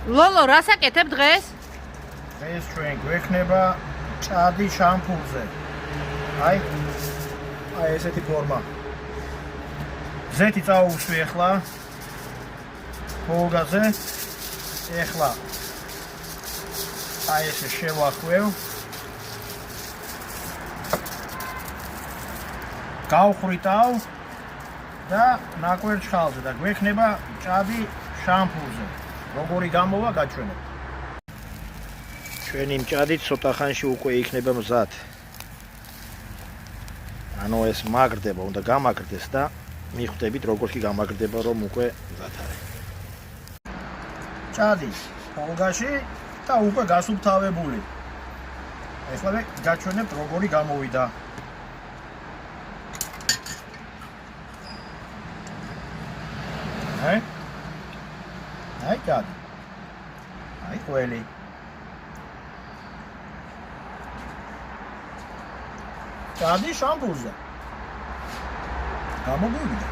ლოლო, რას აკეთებ დღეს? დღეს ჩვენ გვექნება ჭადი შამპურზე. აი ესეთი ფორმა. ზეთი წაუშვი ახლა. ფოლგაზე. ახლა აი ესე შევახვევ. გავხვრიტავ და ნაკვერჩხალზე და გვექნება ჭადი შამპურზე. როგორი გამოვა გაჩვენებ. ჩვენი მჭადი ცოტა ხანში უკვე იქნება მზად. ანუ ეს მაგრდება, უნდა გამაგრდეს და მიხვდებით როგორ კი გამაგრდება, რომ უკვე მზად არის. ჭადი ფოლგაში და უკვე გასუფთავებული. ახლა გაჩვენებთ როგორი გამოვიდა. აი ჭადი. აი ყველი. ჭადი შამპურზე. გამოგვივიდა.